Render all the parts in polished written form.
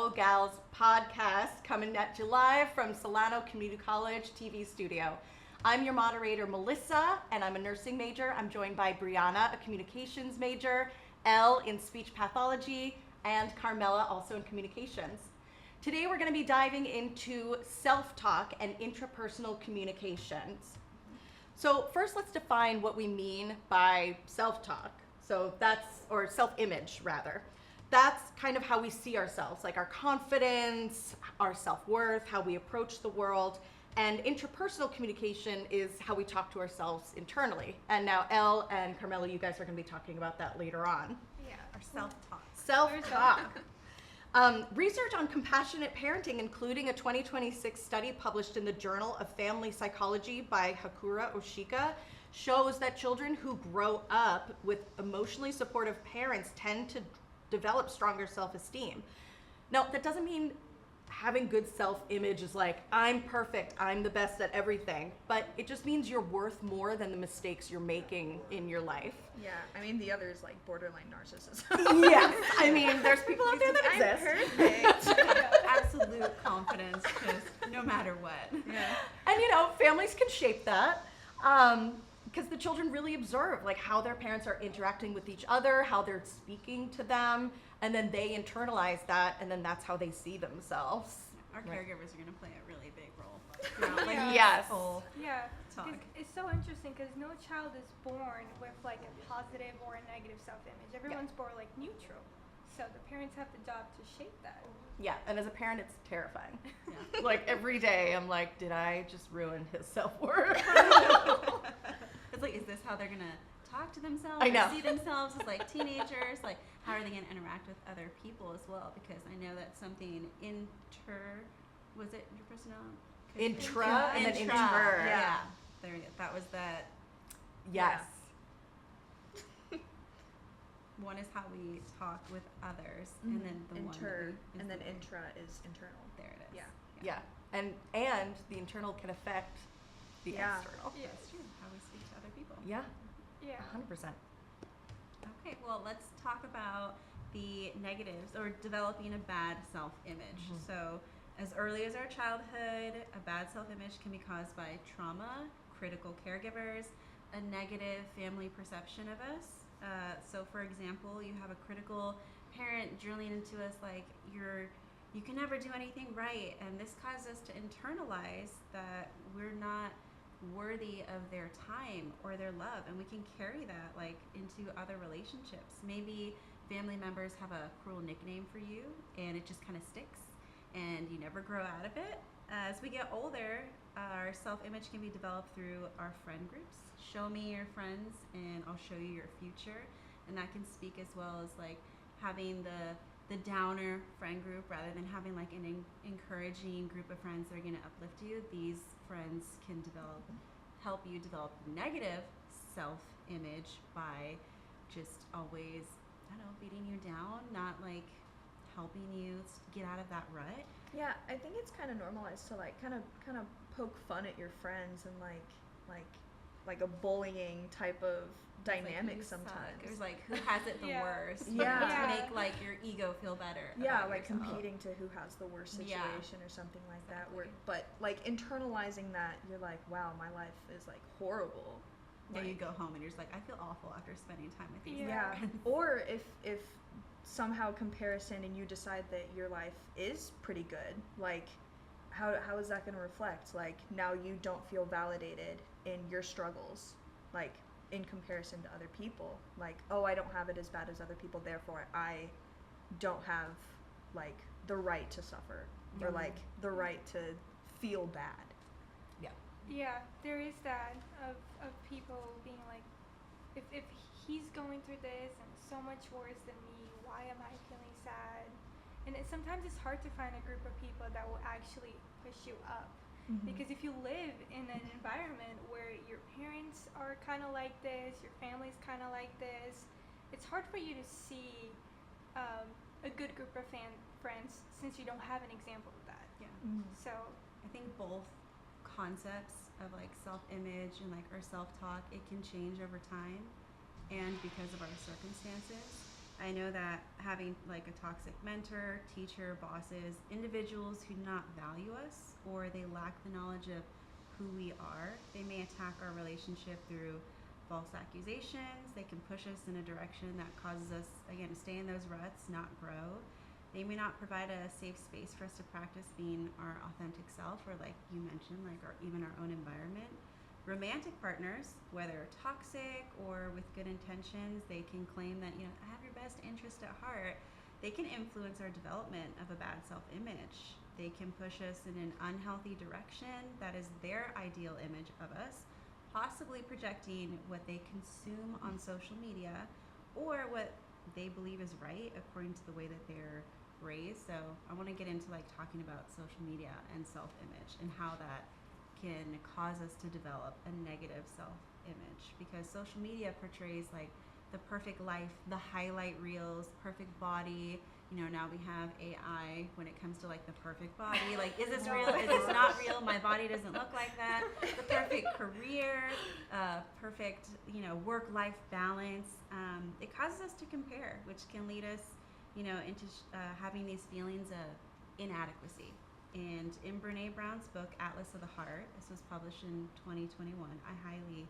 Go Gals podcast coming at you live from Solano Community College TV studio. I'm your moderator, Melissa, and I'm a nursing major. I'm joined by Brianna, a communications major, Elle in speech pathology, and Carmela, also in communications. Today we're going to be diving into self-talk and intrapersonal communications. So first, let's define what we mean by self-talk. So or self-image rather. That's kind of how we see ourselves, like our confidence, our self-worth, how we approach the world. And intrapersonal communication is how we talk to ourselves internally. And now Elle and Carmela, you guys are going to be talking about that later on. Yeah, our self-talk. Self-talk. Research on compassionate parenting, including a 2026 study published in the Journal of Family Psychology by Hakura Oshika, shows that children who grow up with emotionally supportive parents tend to develop stronger self-esteem. Now, that doesn't mean having good self-image is like, I'm perfect, I'm the best at everything, but it just means you're worth more than the mistakes you're making in your life. Yeah, I mean, the other is like borderline narcissism. Yes, I mean, there's people out there that exist. I'm perfect. Absolute confidence, just no matter what. Yeah. And families can shape that. Because the children really observe like how their parents are interacting with each other, how they're speaking to them, and then they internalize that, and then that's how they see themselves. Our caregivers are going to play a really big role. Yes. Talk. It's so interesting because no child is born with like a positive or a negative self-image. Everyone's born like neutral. So the parents have the job to shape that. Yeah, and as a parent, it's terrifying. Yeah. Like every day, I'm like, did I just ruin his self-worth? It's like, is this how they're gonna talk to themselves? I know. Or see themselves as like teenagers? Like, how are they gonna interact with other people as well? Because I know that's something was it interpersonal? Intra and then inter. Yeah. There we go. That was that. Yes. Yeah. One is how we talk with others, and then the inter, one and then intra is internal. There it is. Yeah. And the internal can affect the external. Yeah. That's true. How we speak to other people. Yeah. Yeah. 100%. Okay, well, let's talk about the negatives or developing a bad self-image. Mm-hmm. So, as early as our childhood, a bad self-image can be caused by trauma, critical caregivers, a negative family perception of us. So, for example, you have a critical parent drilling into us like you can never do anything right, and this causes us to internalize that we're not worthy of their time or their love, and we can carry that like into other relationships. Maybe family members have a cruel nickname for you and it just kind of sticks and you never grow out of it. As we get older, our self-image can be developed through our friend groups. Show me your friends and I'll show you your future, and that can speak as well as like having the downer friend group rather than having like an encouraging group of friends that are going to uplift you. These friends can help you develop negative self-image by just always, beating you down, not like helping you get out of that rut. Yeah, I think it's kind of normalized to like kind of poke fun at your friends and like a bullying type of dynamic sometimes. It was like, who has it the worst? Yeah. To make like your ego feel better. Yeah, like yourself. competing to who has the worst situation or something like that. But like internalizing that, you're like, wow, my life is like horrible. Yeah, you go home and you're just like, I feel awful after spending time with these friends. Or if somehow comparison and you decide that your life is pretty good, like how is that going to reflect? Like now you don't feel validated in your struggles, like in comparison to other people. Like, oh, I don't have it as bad as other people, therefore I don't have like the right to suffer or like the right to feel bad. Yeah, there is that of people being like, if he's going through this and so much worse than me, why am I feeling sad? And sometimes it's hard to find a group of people that will actually push you up. Mm-hmm. Because if you live in an environment where your parents are kind of like this, your family's kind of like this, it's hard for you to see a good group of friends since you don't have an example of that. Yeah. Mm-hmm. So I think both concepts of like self-image and like our self-talk, it can change over time and because of our circumstances. I know that having like a toxic mentor, teacher, bosses, individuals who do not value us or they lack the knowledge of who we are, they may attack our relationship through false accusations. They can push us in a direction that causes us, again, to stay in those ruts, not grow. They may not provide a safe space for us to practice being our authentic self, or like you mentioned, like even our own environment. Romantic partners, whether toxic or with good intentions, they can claim that, I have your best interest at heart. They can influence our development of a bad self-image. They can push us in an unhealthy direction that is their ideal image of us, possibly projecting what they consume on social media or what they believe is right according to the way that they're raised. So I want to get into like talking about social media and self-image and how that can cause us to develop a negative self-image, because social media portrays like the perfect life, the highlight reels, perfect body. Now we have AI when it comes to like the perfect body. Like, is this real? Is this not real? My body doesn't look like that. The perfect career, perfect, work-life balance. It causes us to compare, which can lead us, into having these feelings of inadequacy. And in Brene Brown's book, Atlas of the Heart, this was published in 2021. I highly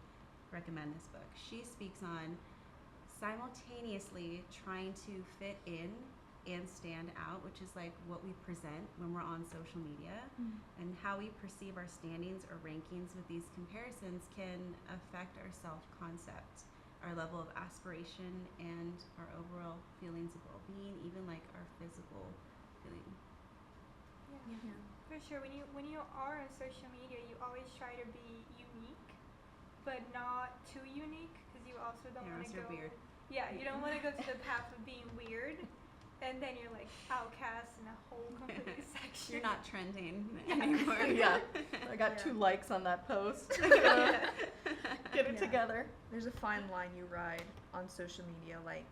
recommend this book. She speaks on simultaneously trying to fit in and stand out, which is like what we present when we're on social media, and how we perceive our standings or rankings with these comparisons can affect our self-concept, our level of aspiration, and our overall feelings of well-being, even like our physical feeling. Yeah. For sure. When you are on social media, you always try to be unique, but not too unique, because you also don't want to go. Weird. Yeah, you don't want to go to the path of being weird, and then you're like outcast in a whole complete section. You're not trending anymore. Yeah. I got 2 likes on that post. Get it together. There's a fine line you ride on social media, like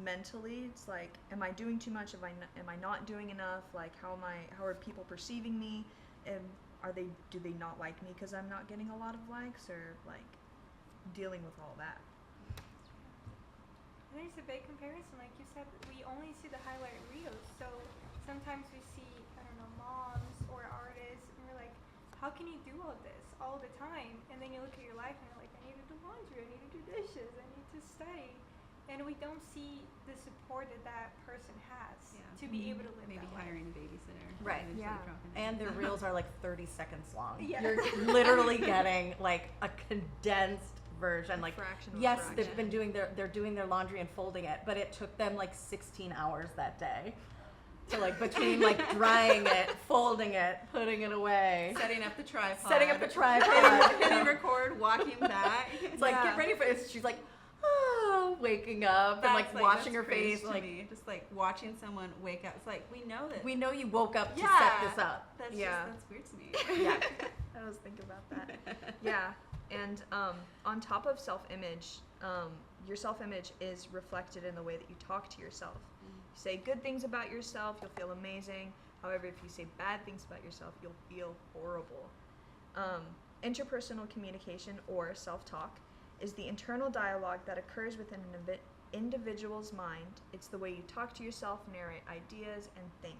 mentally. It's like, am I doing too much? Am I not doing enough? Like, how are people perceiving me? And do they not like me because I'm not getting a lot of likes, or like dealing with all that? There's a big comparison, like you said. We only see the highlight reels, so sometimes we see, moms or artists, and we're like, how can you do all this all the time? And then you look at your life and you're like, I need to do laundry, I need to do dishes, I need to study. And we don't see the support that person has to be able to live Maybe that life. hiring a babysitter. Right. Yeah. And their reels are like 30 seconds long. Yeah. You're literally getting like a condensed version. Like, Fraction of a yes, fraction. they've been doing their laundry and folding it, but it took them like 16 hours that day. So like between like drying it, folding it, putting it away, Setting up the tripod. Hitting record, walking back. It's like, get ready for it. She's like, waking up and like washing her face. To me. Just like watching someone wake up. It's like, we know that. We know you woke up to set this up. That's weird to me. Yeah. I was thinking about that. Yeah. And on top of self-image, your self-image is reflected in the way that you talk to yourself. You say good things about yourself, you'll feel amazing. However, if you say bad things about yourself, you'll feel horrible. Interpersonal communication, or self-talk, is the internal dialogue that occurs within an individual's mind. It's the way you talk to yourself, narrate ideas, and think.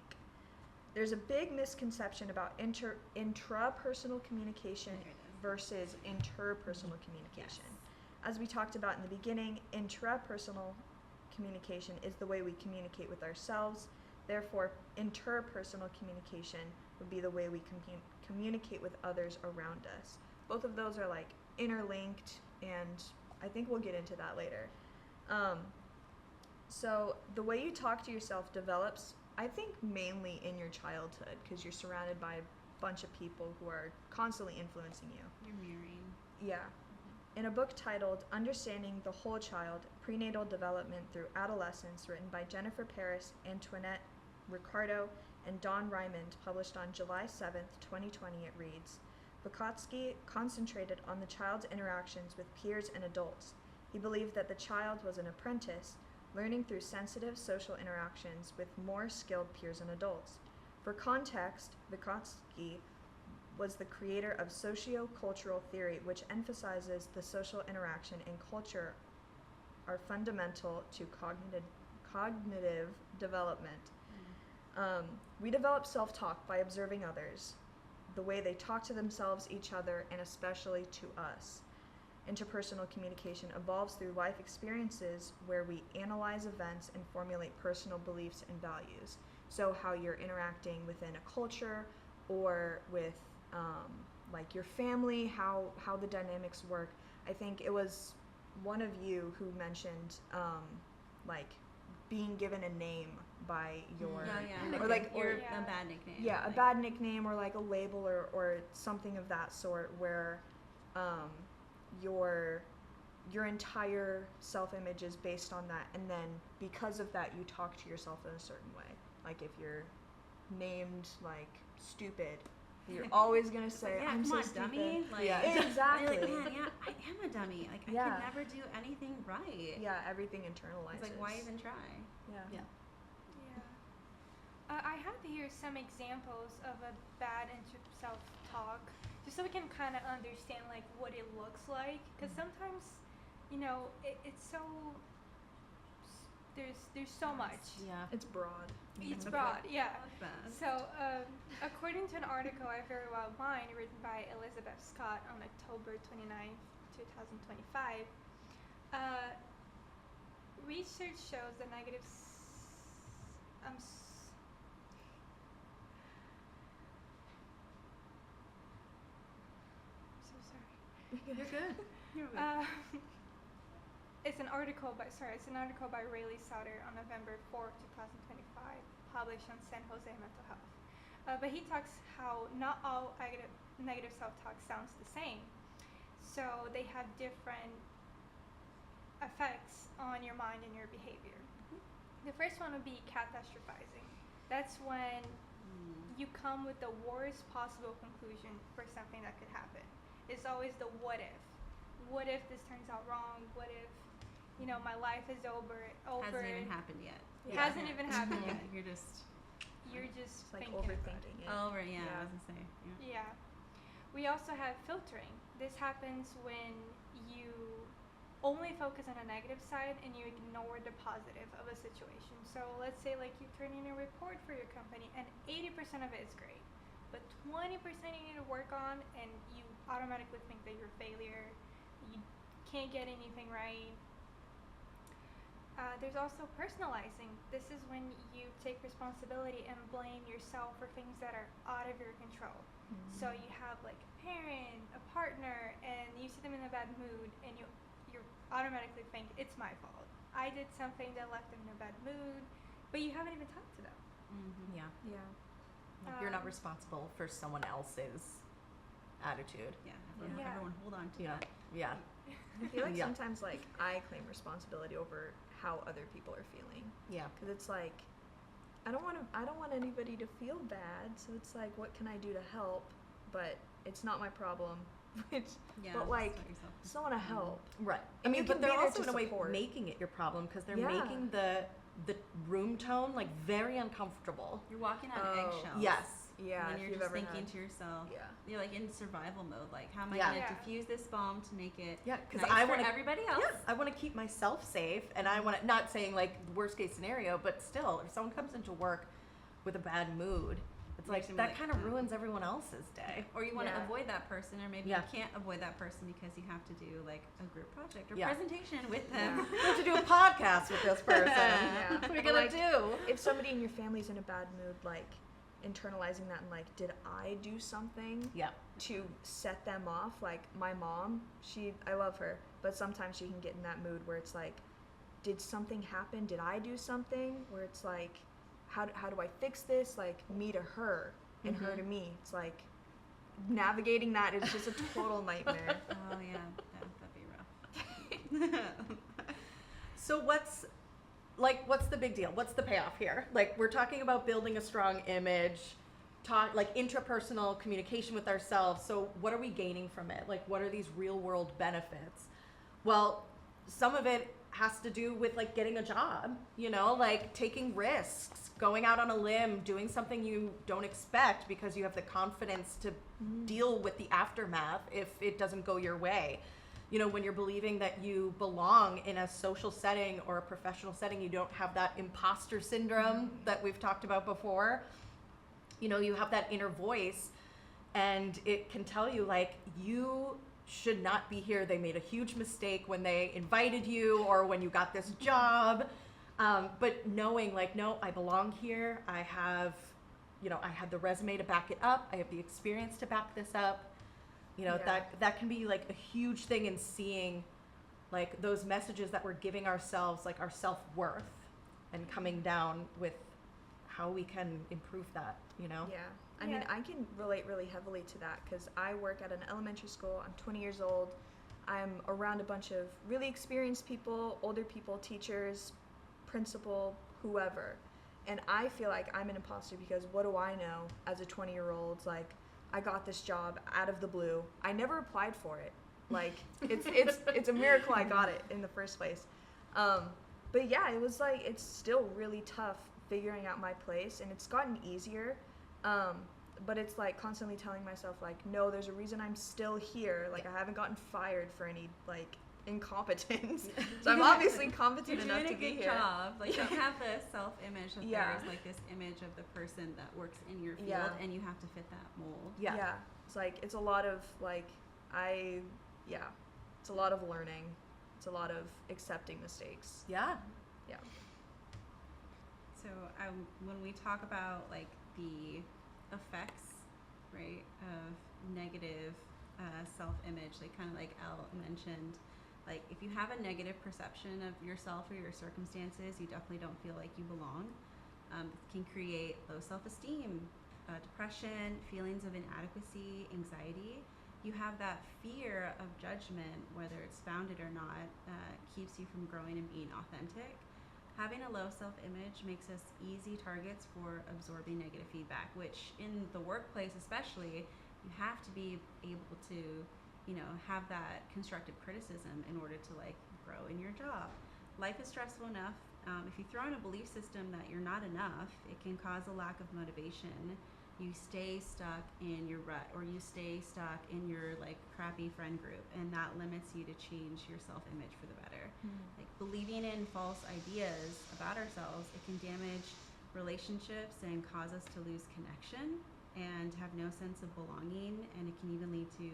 There's a big misconception about intrapersonal communication versus interpersonal communication. As we talked about in the beginning, intrapersonal communication is the way we communicate with ourselves. Therefore, interpersonal communication would be the way we communicate with others around us. Both of those are like interlinked, and I think we'll get into that later. So the way you talk to yourself develops, I think, mainly in your childhood, because you're surrounded by a bunch of people who are constantly influencing you. You're mirroring. Yeah. In a book titled Understanding the Whole Child, Prenatal Development Through Adolescence, written by Jennifer Paris, Antoinette Ricardo, and Don Ryman, published on July 7th, 2020, it reads, Vygotsky concentrated on the child's interactions with peers and adults. He believed that the child was an apprentice, learning through sensitive social interactions with more skilled peers and adults. For context, Vygotsky was the creator of socio-cultural theory, which emphasizes the social interaction and culture are fundamental to cognitive development. We develop self-talk by observing others, the way they talk to themselves, each other, and especially to us. Interpersonal communication evolves through life experiences where we analyze events and formulate personal beliefs and values. So how you're interacting within a culture or with like your family, how the dynamics work. I think it was one of you who mentioned like being given a name by your or like your Yeah. a bad nickname. yeah, a like- bad nickname or like a label or something of that sort where your entire self-image is based on that, and then because of that you talk to yourself in a certain way. Like if you're named like stupid, you're always gonna It's say, like, yeah, I'm come so on, stupid. dummy. Like, Yeah. Exactly. You're like, man, yeah, I am a dummy. Like, I Yeah. can never do anything right. Yeah, everything internalizes. It's like, why even try? Yeah. Yeah. Yeah. I have here some examples of a bad self-talk, just so we can kind of understand like what it looks like. Because sometimes, you know, it's so there's so much. Yeah. It's broad. It's Okay. broad, yeah. I like that. So, according to an article I Very Well Mine, written by Elizabeth Scott on October 29th, 2025, research shows that negative. So sorry. You're good. You're good. It's an article by Rayleigh Sauter on November 4th, 2025, published on San Jose Mental Health. But he talks how not all negative self-talk sounds the same. So they have different effects on your mind and your behavior. The first one would be catastrophizing. That's when you come with the worst possible conclusion for something that could happen. It's always the what if. What if this turns out wrong? What if, you know, my life is over? Hasn't even happened yet. It hasn't even happened yet. You're just You're just It's like thinking about it. overthinking it. over. Yeah, Yeah. I was gonna say. Yeah. Yeah. We also have filtering. This happens when you only focus on a negative side and you ignore the positive of a situation. So let's say like you turn in a report for your company and 80% of it is great, but 20% you need to work on, and you automatically think that you're a failure. You can't get anything right. There's also personalizing. This is when you take responsibility and blame yourself for things that are out of your control. So you have like a parent, a partner, and you see them in a bad mood, and you automatically think it's my fault. I did something that left them in a bad mood, but you haven't even talked to them. Mm-hmm. Yeah. Yeah. Like, you're not Um, responsible for someone else's attitude. Yeah. Yeah. Everyone hold on to Yeah. that. Yeah. I feel like Yeah. sometimes like I claim responsibility over how other people are feeling, Yeah. because it's like I don't want anybody to feel bad, so it's like what can I do to help, but it's not my problem. Which Yeah. but like just let yourself I still want to help. Right. I And you mean, but can they're be there also to in a way support. making it your problem because they're Yeah. making the room tone like very uncomfortable. You're walking on Oh. eggshells. Yes. Yeah, And if you're you've just ever thinking had. to yourself. Yeah. You're like in survival mode. Like, how am I Yeah. going to Yeah. diffuse this bomb to make it Yeah, because nice I for want to. everybody else? Yeah, I want to keep myself safe, and I want to. Not saying like worst case scenario, but still, if someone comes into work with a bad mood, it's like Makes them that like, kind of "Oh." ruins everyone else's day. Or you want to Yeah. avoid that person, or maybe Yeah. you can't avoid that person because you have to do like a group project or Yeah. presentation with them. We have to do a podcast with this person. Yeah. What are we But, gonna like, do? If somebody in your family's in a bad mood, like internalizing that and like, did I do something Yeah. to set them off? Like my mom, I love her, but sometimes she can get in that mood where it's like, did something happen? Did I do something? Where it's like, how do I fix this? Like me to her and her to me. It's like navigating that is just a total nightmare. Oh yeah, that'd be rough. So what's the big deal? What's the payoff here? Like we're talking about building a strong image, like intrapersonal communication with ourselves. So what are we gaining from it? Like what are these real world benefits? Well, some of it has to do with like getting a job, you know, like taking risks, going out on a limb, doing something you don't expect because you have the confidence to deal with the aftermath if it doesn't go your way. you know, when you're believing that you belong in a social setting or a professional setting, you don't have that imposter syndrome that we've talked about before. You know, you have that inner voice, and it can tell you, like, you should not be here. They made a huge mistake when they invited you or when you got this job. But knowing, like, no, I belong here. I have, you know, I have the resume to back it up. I have the experience to back this up. You know, that can be like a huge thing in seeing, like, those messages that we're giving ourselves, like our self-worth, and coming down with how we can improve that, you know? Yeah. I mean, I can relate really heavily to that because I work at an elementary school. I'm 20 years old. I'm around a bunch of really experienced people, older people, teachers, principal, whoever. And I feel like I'm an imposter because what do I know as a 20-year-old? Like, I got this job out of the blue. I never applied for it. Like, it's a miracle I got it in the first place. But yeah, it was like, it's still really tough figuring out my place, and it's gotten easier. But it's like constantly telling myself, like, no, there's a reason I'm still here. Like, I haven't gotten fired for any, like, incompetence. So I'm obviously competent enough to be here. You're doing a good job. Like, you have this self-image that there's like this image of the person that works in your field, and you have to fit that mold. Yeah. It's like, it's a lot of like, it's a lot of learning. It's a lot of accepting mistakes. Yeah. So when we talk about like the effects, right, of negative self-image, like kind of like Elle mentioned, like if you have a negative perception of yourself or your circumstances, you definitely don't feel like you belong. It can create low self-esteem, depression, feelings of inadequacy, anxiety. You have that fear of judgment, whether it's founded or not, keeps you from growing and being authentic. Having a low self-image makes us easy targets for absorbing negative feedback, which in the workplace especially, you have to be able to, you know, have that constructive criticism in order to like grow in your job. Life is stressful enough. If you throw in a belief system that you're not enough, it can cause a lack of motivation. You stay stuck in your rut, or you stay stuck in your like crappy friend group, and that limits you to change your self-image for the better. Like believing in false ideas about ourselves, it can damage relationships and cause us to lose connection and have no sense of belonging, and it can even lead to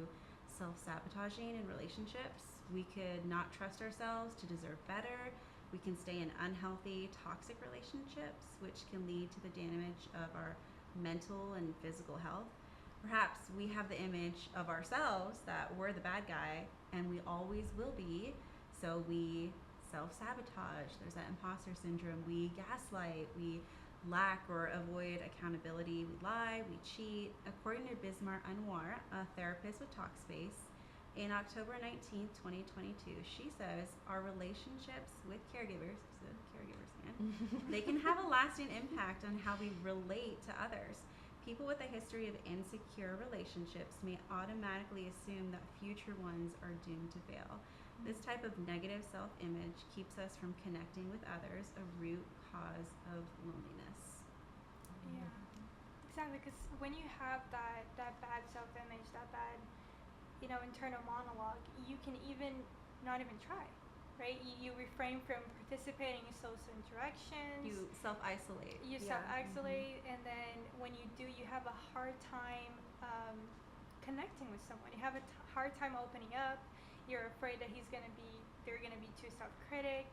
self-sabotaging in relationships. We could not trust ourselves to deserve better. We can stay in unhealthy, toxic relationships, which can lead to the damage of our mental and physical health. Perhaps we have the image of ourselves that we're the bad guy, and we always will be, so we self-sabotage. There's that imposter syndrome. We gaslight, we lack or avoid accountability, we lie, we cheat. According to Bismar Anwar, a therapist with Talkspace, in October 19th, 2022, she says our relationships with caregivers, they can have a lasting impact on how we relate to others. People with a history of insecure relationships may automatically assume that future ones are doomed to fail. This type of negative self-image keeps us from connecting with others, a root cause of loneliness. Yeah, exactly. Because when you have that bad self-image, that bad, you know, internal monologue, you can even not even try. Right? You refrain from participating in social interactions. You self-isolate. Self-isolate, and then when you do, you have a hard time connecting with someone. You have a hard time opening up. You're afraid that they're gonna be too self-critic,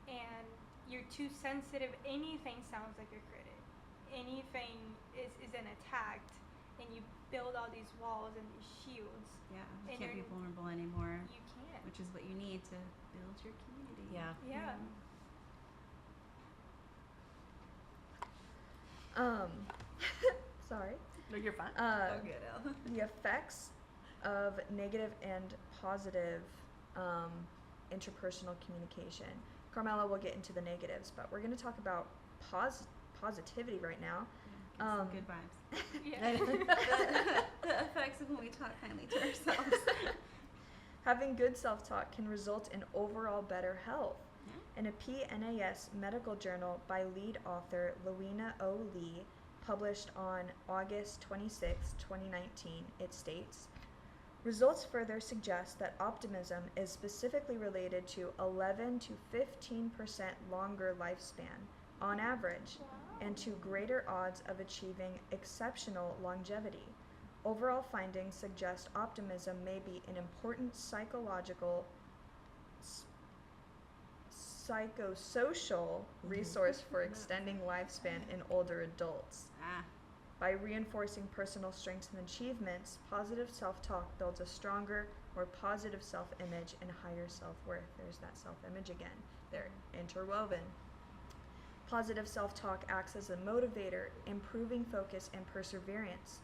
and you're too sensitive. Anything sounds like your critic. Anything is an attack, and you build all these walls and these shields. Yeah, you can't be vulnerable anymore. You can't. Which is what you need to build your community. Yeah. Sorry. No, you're fine. Good, Elle. The effects of negative and positive interpersonal communication. Carmela will get into the negatives, but we're going to talk about positivity right now. Some good vibes. Yeah. The effects of when we talk kindly to ourselves. Having good self-talk can result in overall better health. In a PNAS medical journal by lead author Louina O. Lee, published on August 26, 2019, it states, Results further suggest that optimism is specifically related to 11 to 15% longer lifespan on average, and to greater odds of achieving exceptional longevity. Overall findings suggest optimism may be an important psychological, psychosocial resource for extending lifespan in older adults. By reinforcing personal strengths and achievements, positive self-talk builds a stronger, more positive self-image and higher self-worth. There's that self-image again. They're interwoven. Positive self-talk acts as a motivator, improving focus and perseverance.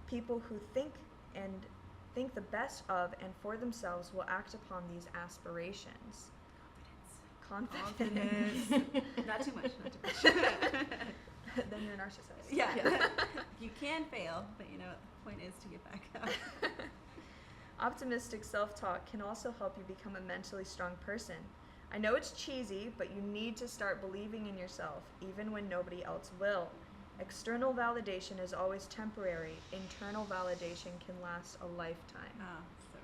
People who think the best of and for themselves will act upon these aspirations. Confidence. Not too much, not too much. Then you're a narcissist. Yeah. You can fail, but you know what the point is to get back up. Optimistic self-talk can also help you become a mentally strong person. I know it's cheesy, but you need to start believing in yourself, even when nobody else will. External validation is always temporary. Internal validation can last a lifetime. Oh, so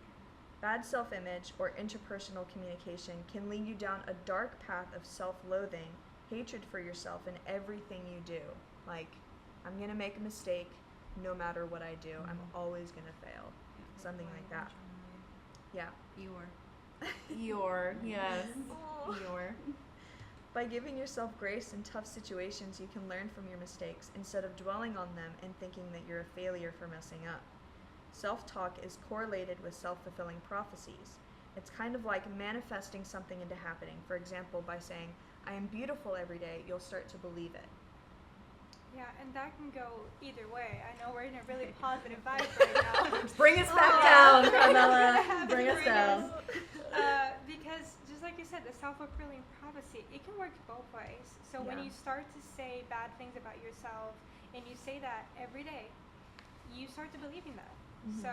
Bad self-image or interpersonal communication can lead you down a dark path of self-loathing, hatred for yourself in everything you do. Like, I'm gonna make a mistake no matter what I do. I'm always gonna fail. yeah, Something like that. Yeah. Your, yes. Your. By giving yourself grace in tough situations, you can learn from your mistakes instead of dwelling on them and thinking that you're a failure for messing up. Self-talk is correlated with self-fulfilling prophecies. It's kind of like manifesting something into happening. For example, by saying, I am beautiful every day, you'll start to believe it. Yeah, and that can go either way. I know we're in a really positive vibe right now. Bring us back down, Carmela. Bring us down. Because just like you said, the self-fulfilling prophecy, it can work both ways. So when Yeah. you start to say bad things about yourself and you say that every day, you start to believe in that. Mhm. So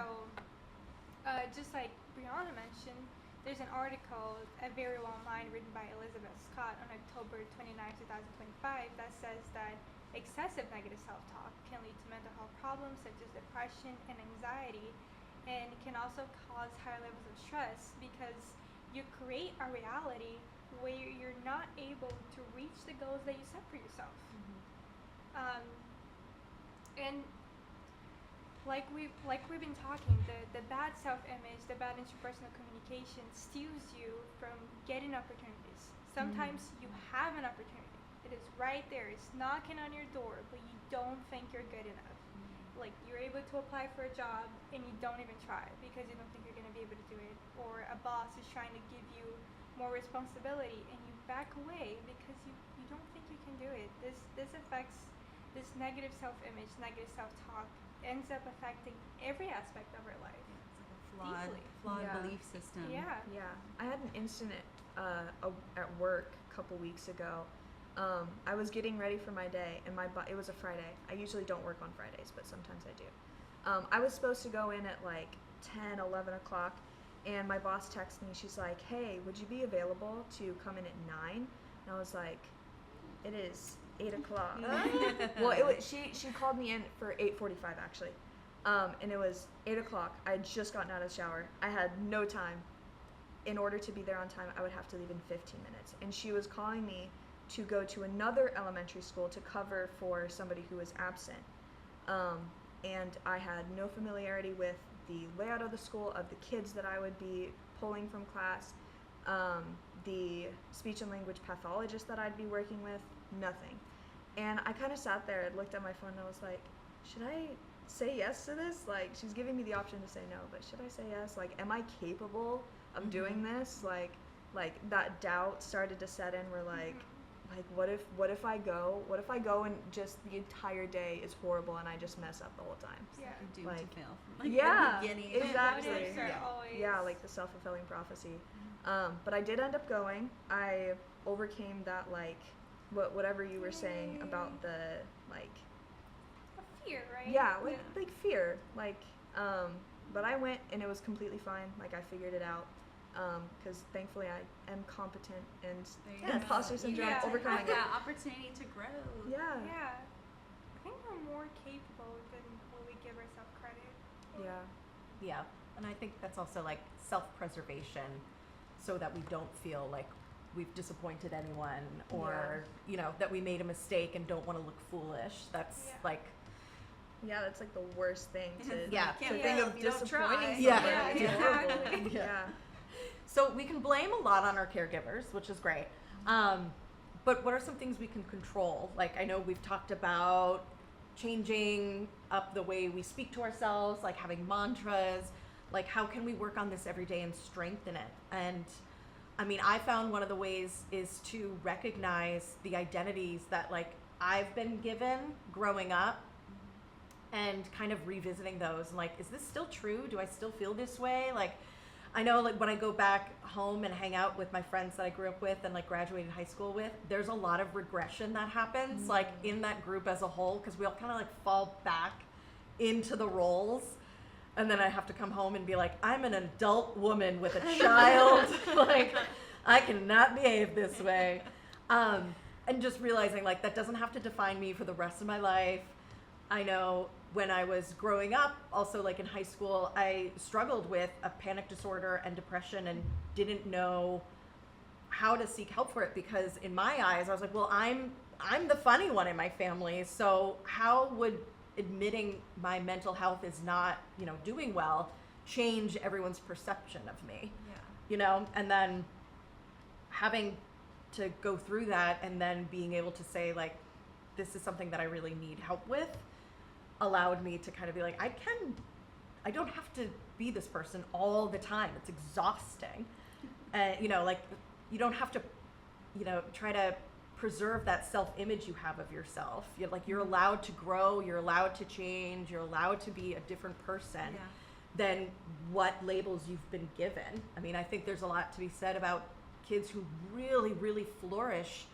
just like Brianna mentioned, there's an article, A Very Well Mind, written by Elizabeth Scott on October 29, 2025, that says that excessive negative self-talk can lead to mental health problems such as depression and anxiety, and can also cause higher levels of stress because you create a reality where you're not able to reach the goals that you set for yourself. And like we've been talking, the bad self-image, the bad interpersonal communication steals you from getting opportunities. Sometimes you have an opportunity. It is right there. It's knocking on your door, but you don't think you're good enough. Like, you're able to apply for a job and you don't even try because you don't think you're going to be able to do it. Or a boss is trying to give you more responsibility and you back away because you don't think you can do it. This affects this negative self-image, negative self-talk ends up affecting every aspect of our life. It's like a Deeply. flawed Yeah. belief system. Yeah. Yeah, I had an incident at work a couple weeks ago. I was getting ready for my day, and it was a Friday. I usually don't work on Fridays, but sometimes I do. I was supposed to go in at like 10, 11 o'clock, and my boss texted me. She's like, hey, would you be available to come in at 9? And I was like, it is 8 o'clock. Well, she called me in for 8:45 actually. And it was 8 o'clock. I had just gotten out of the shower. I had no time. In order to be there on time, I would have to leave in 15 minutes. And she was calling me to go to another elementary school to cover for somebody who was absent. And I had no familiarity with the layout of the school, of the kids that I would be pulling from class, the speech and language pathologist that I'd be working with, nothing. And I kind of sat there and looked at my phone and I was like, should I say yes to this? Like, she's giving me the option to say no, but should I say yes? Like, am I capable of doing this? Like that doubt started to set in where like what if I go and just the entire day is horrible and I just mess up the whole time? Yeah. You're doomed Like, to fail from yeah, the beginning. exactly. Motives are Yeah. always Yeah, like the self-fulfilling prophecy. But I did end up going. I overcame that, like, whatever you were saying about the, like, a fear, right? yeah, like fear. Like, but I went and it was completely fine. Like, I figured it out. Because thankfully I am competent and There you go. imposter syndrome, Yeah. overcoming Have it. that opportunity to grow. Yeah. Yeah. I think we're more capable than what we give ourselves credit for. Yeah. Yeah, and I think that's also like self-preservation, so that we don't feel like we've disappointed anyone, or you know, that we made a mistake and don't want to look foolish. That's Yeah. like, Yeah, that's like the worst thing to, Yeah. to Can't think fail of if you don't try. disappointing Yeah. someone. Yeah, It's exactly. horrible. Yeah. Yeah. so we can blame a lot on our caregivers, which is great. But what are some things we can control? Like, I know we've talked about changing up the way we speak to ourselves, like having mantras. Like, how can we work on this every day and strengthen it? And I mean, I found one of the ways is to recognize the identities that like I've been given growing up, and kind of revisiting those and like, is this still true? Do I still feel this way? Like, I know like when I go back home and hang out with my friends that I grew up with and like graduated high school with, there's a lot of regression that happens like in that group as a whole, because we all kind of like fall back into the roles. And then I have to come home and be like, I'm an adult woman with a child. Like, I cannot behave this way. And just realizing like that doesn't have to define me for the rest of my life. I know when I was growing up, also like in high school, I struggled with a panic disorder and depression and didn't know how to seek help for it, because in my eyes, I was like, well, I'm the funny one in my family. So how would admitting my mental health is not, you know, doing well change everyone's perception of me? Yeah. You know, and then having to go through that and then being able to say like, this is something that I really need help with, allowed me to kind of be like, I don't have to be this person all the time. It's exhausting. And, you know, like, you don't have to, you know, try to preserve that self-image you have of yourself. You're allowed to grow, you're allowed to change, you're allowed to be a different person than what labels you've been given. I mean, I think there's a lot to be said about kids who really, really flourish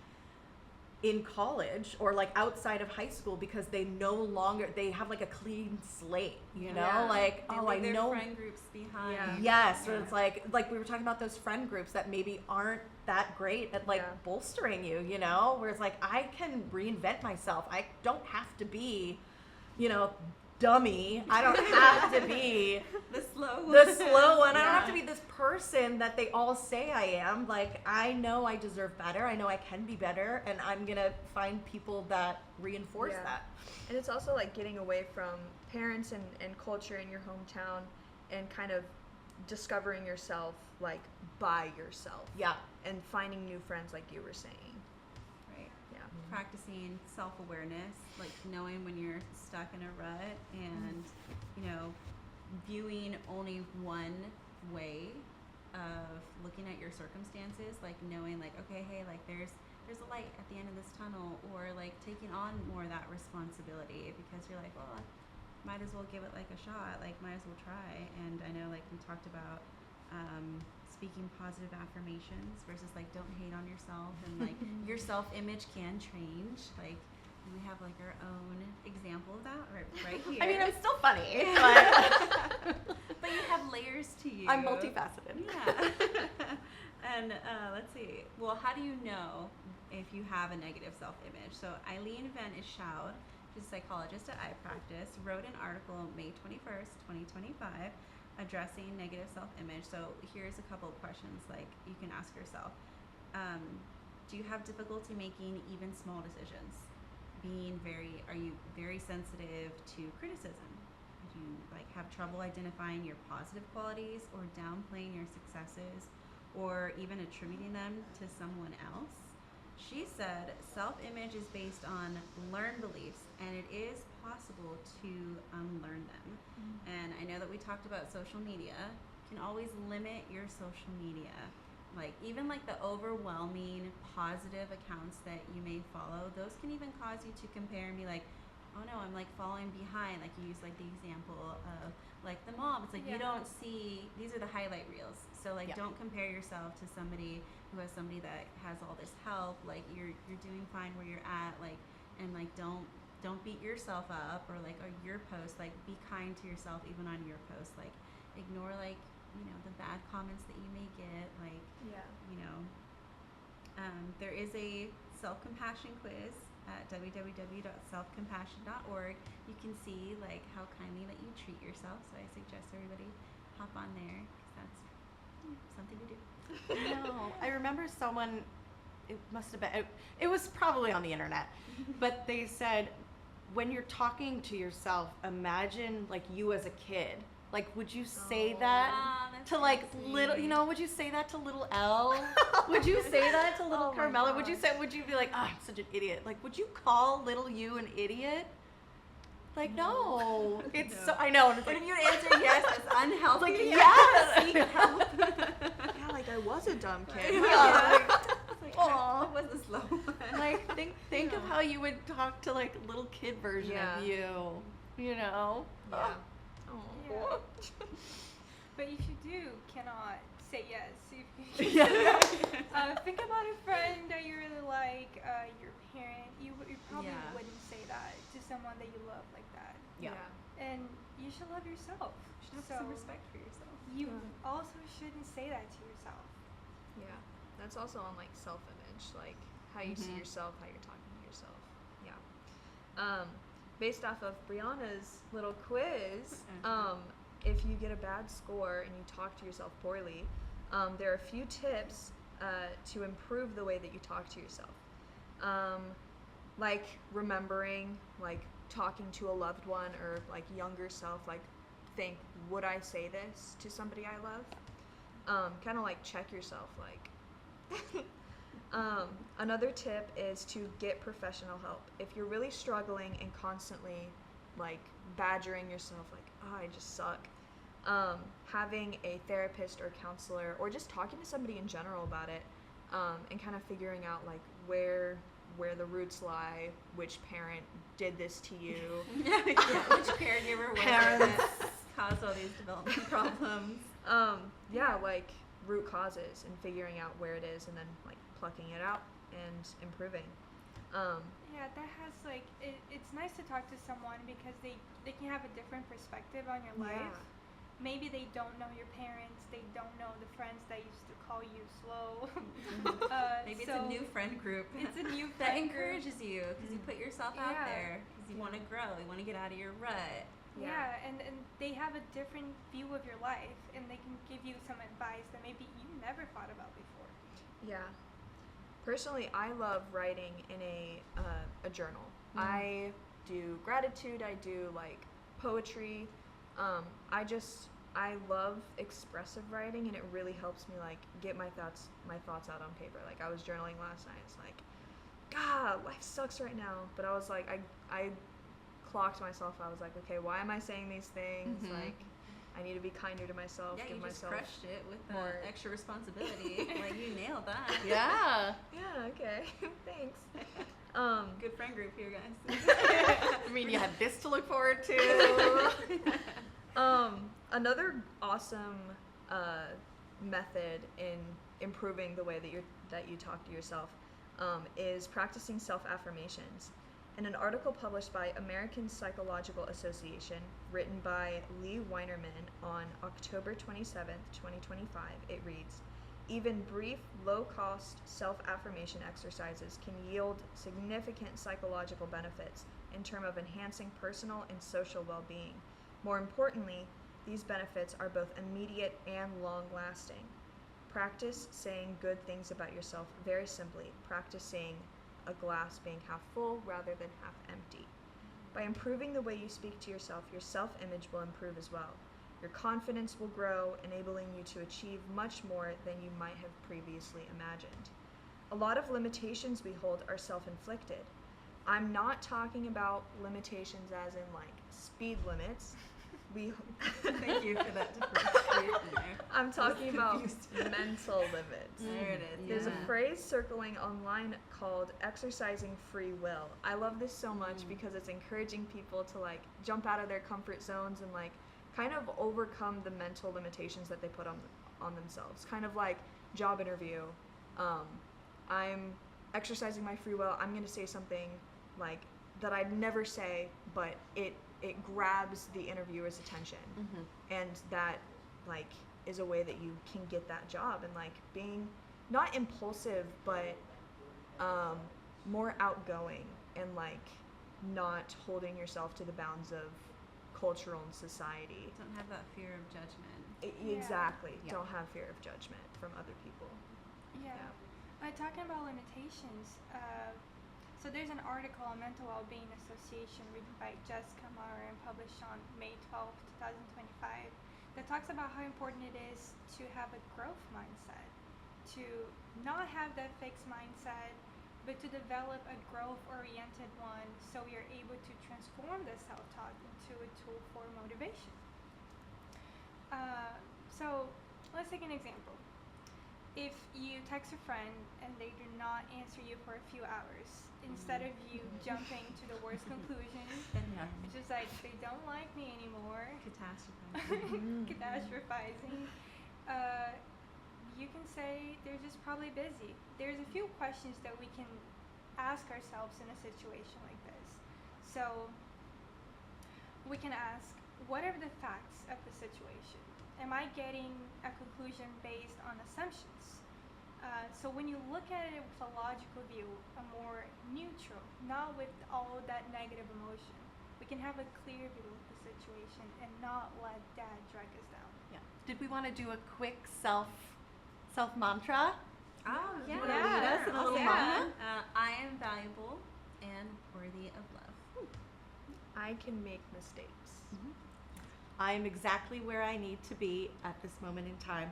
in college or like outside of high school, because they have like a clean slate, you know, Yeah. like, They oh, leave I their know. friend groups behind. Yeah. Yes, or it's like we were talking about those friend groups that maybe aren't that great at like bolstering you, you know, where it's like, I can reinvent myself. I don't have to be, you know, dummy. I don't have to be The slow one. the slow one. I don't Yeah. have to be this person that they all say I am. Like, I know I deserve better. I know I can be better, and I'm gonna find people that reinforce that. And it's also like getting away from parents and culture in your hometown and kind of discovering yourself like by yourself. Yeah. And finding new friends like you were saying. Right. Yeah. Practicing self-awareness, like knowing when you're stuck in a rut, and you know, viewing only one way of looking at your circumstances, like knowing like, okay, hey, like there's a light at the end of this tunnel, or like taking on more of that responsibility, because you're like, well, might as well give it like a shot, like might as well try. And I know like we talked about speaking positive affirmations versus like don't hate on yourself, and like your self-image can change. Like we have like our own example of that right here. I mean, I'm still funny, but you have layers to you. I'm multifaceted. Yeah. And let's see. Well, how do you know if you have a negative self-image? So Eileen Van Ischoud, she's a psychologist at iPractice, wrote an article May 21st, 2025, addressing negative self-image. So here's a couple of questions like you can ask yourself. Do you have difficulty making even small decisions? Are you very sensitive to criticism? Do you like have trouble identifying your positive qualities, or downplaying your successes, or even attributing them to someone else? She said self-image is based on learned beliefs, and it is possible to unlearn them. And I know that we talked about social media. You can always limit your social media. Like even like the overwhelming positive accounts that you may follow, those can even cause you to compare and be like, oh no, I'm like falling behind. Like you use like the example of like the mom. It's like you don't see, these are the highlight reels. So like don't compare yourself to somebody who has somebody that has all this help. Like you're doing fine where you're at. Like, and like don't beat yourself up, or like on your post, like be kind to yourself even on your post. Like ignore like, you know, the bad comments that you may get. Like, you know, there is a self-compassion quiz at www.selfcompassion.org. You can see like how kindly that you treat yourself. So I suggest everybody hop on there because that's something to do. No, I remember someone, it must have been, it was probably on the internet, but they said, when you're talking to yourself, imagine like you as a kid. Like, would you say that that's to like sweet. little, would you say that to little Elle? Would you say that to little Oh my Carmela? Would you gosh. would you be like, I'm such an idiot? Like, would you call little you an idiot? Like, no. It's No. so, I know. And it's But like, if you answer yes, that's unhealthy. Like, you yes. seek help. Yeah, like I was a dumb kid. Yeah. It's like, Aw. what was the slow one? like think of how you would talk to like little kid version Yeah. of you. Yeah. Oh. Yeah. But if you cannot say yes. If you Yeah. think about a friend that you really like, your parent. You probably Yeah. wouldn't say that to someone that you love like that. Yeah. And you should love yourself. You should have So some respect for yourself. you Yeah. also shouldn't say that to yourself. Yeah, that's also on like self-image, like how you see Mhm. yourself, how you're talking to yourself. Yeah. Based off of Brianna's little quiz, if you get a bad score and you talk to yourself poorly, there are a few tips to improve the way that you talk to yourself. Like remembering, like talking to a loved one or like younger self, like think, would I say this to somebody I love? Kind of like check yourself, like. Another tip is to get professional help. If you're really struggling and constantly like badgering yourself, like, oh, I just suck, having a therapist or counselor or just talking to somebody in general about it, and kind of figuring out like where the roots lie, which parent did this to you. Yeah, which caregiver was Parents. it that caused all these development problems? Yeah, like root causes and figuring out where it is and then like plucking it out and improving. Yeah, that has like it's nice to talk to someone because they can have a different perspective on your life. Maybe they don't know your parents, they don't know the friends that used to call you slow. Maybe it's so a new friend group. It's a new that friend group. encourages you because you put yourself out Yeah. there because you want to grow, you want to get out of your rut. Yeah, and they have a different view of your life and they can give you some advice that maybe you never thought about before. Yeah. Personally, I love writing in a journal. I do gratitude. I do like poetry. I love expressive writing, and it really helps me like get my thoughts out on paper. Like I was journaling last night. It's like, God, life sucks right now. But I was like, I clocked myself. I was like, okay, why am I saying these things? Mhm. Like, I need to be kinder to myself. Yeah, give you just myself crushed it with more- extra responsibility. Like you nailed that. Yeah. Yeah. Okay. Thanks. Good friend group here, guys. I mean, you had this to look forward to. Another awesome method in improving the way that you talk to yourself is practicing self-affirmations. In an article published by American Psychological Association, written by Lee Weinerman on October 27th, 2025, it reads, "Even brief, low-cost self-affirmation exercises can yield significant psychological benefits in terms of enhancing personal and social well-being. More importantly, these benefits are both immediate and long-lasting. Practice saying good things about yourself very simply. Practice saying a glass being half full rather than half empty. By improving the way you speak to yourself, your self-image will improve as well. Your confidence will grow, enabling you to achieve much more than you might have previously imagined. A lot of limitations we hold are self-inflicted. I'm not talking about limitations as in like speed limits. Thank you for that differentiation there. I'm talking about confused. mental limits. There it is. There's yeah. a phrase circling online called exercising free will. I love this so much because it's encouraging people to like jump out of their comfort zones and like kind of overcome the mental limitations that they put on themselves. Kind of like job interview. I'm exercising my free will. I'm going to say something like that I'd never say, but it grabs the interviewer's attention. And that like is a way that you can get that job, and like being not impulsive but more outgoing and like not holding yourself to the bounds of cultural and society. Don't have that fear of judgment. Exactly. Yeah. Don't have fear of judgment from other people. Yeah. Talking about limitations, so there's an article on Mental Wellbeing Association written by Jessica Maurer and published on May 12, 2025, that talks about how important it is to have a growth mindset, to not have that fixed mindset, but to develop a growth-oriented one so we are able to transform the self-talk into a tool for motivation. So let's take an example. If you text a friend and they do not answer you for a few hours, instead of you jumping to the worst conclusion, which is like, they don't like me anymore, catastrophizing, you can say they're just probably busy. There's a few questions that we can ask ourselves in a situation like this. So we can ask, what are the facts of the situation? Am I getting a conclusion based on assumptions? So when you look at it with a logical view, a more neutral, not with all that negative emotion, we can have a clear view of the situation and not let that drag us down. Yeah. Did we want to do a quick self mantra? Oh, yeah. You wanna lead us in a little mantra? I am valuable and worthy of love. I can make mistakes. I am exactly where I need to be at this moment in time.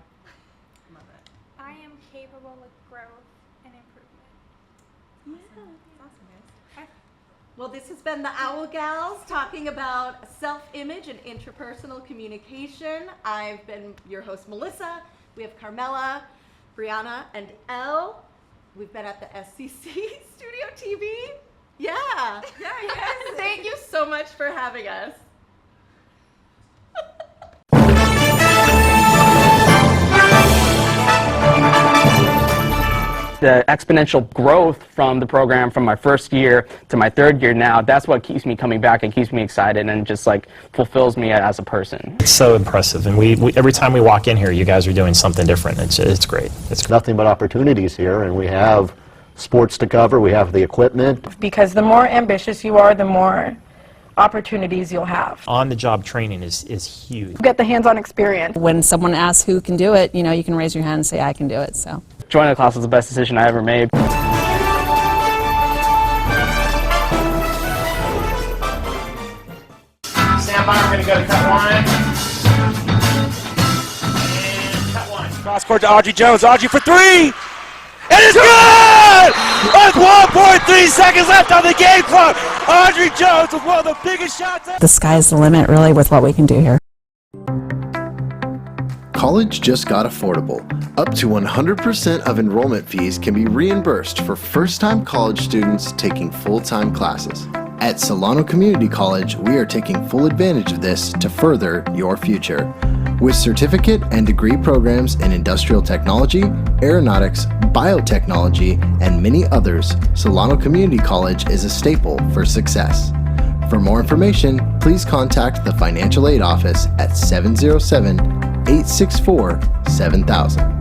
Love it. I am capable of growth and improvement. Awesome, guys. Well, this has been the Owl Gals talking about self-image and intrapersonal communication. I've been your host, Melissa. We have Carmela, Brianna, and Elle. We've been at the SCC Studio TV. Yeah. Yes. Thank you so much for having us. The exponential growth from the program from my first year to my third year now, that's what keeps me coming back and keeps me excited and just like fulfills me as a person. It's so impressive, and we every time we walk in here, you guys are doing something different. It's great. It's Nothing but opportunities here, and we have sports to cover, we have the equipment. Because the more ambitious you are, the more opportunities you'll have. on-the-job training is huge. Get the hands-on experience. When someone asks who can do it, you can raise your hand and say, I can do it. So Joining the class was the best decision I ever made. Stand by, we're going to go to cut one. And cut one. Cross court to Audrey Jones. Audrey for three. It is good! With 1.3 seconds left on the game clock. Audrey Jones with one of the biggest shots. the sky's the limit, really, with what we can do here. College just got affordable. Up to 100% of enrollment fees can be reimbursed for first-time college students taking full-time classes. At Solano Community College, we are taking full advantage of this to further your future. With certificate and degree programs in industrial technology, aeronautics, biotechnology, and many others, Solano Community College is a staple for success. For more information, please contact the Financial Aid Office at 707-864-7000.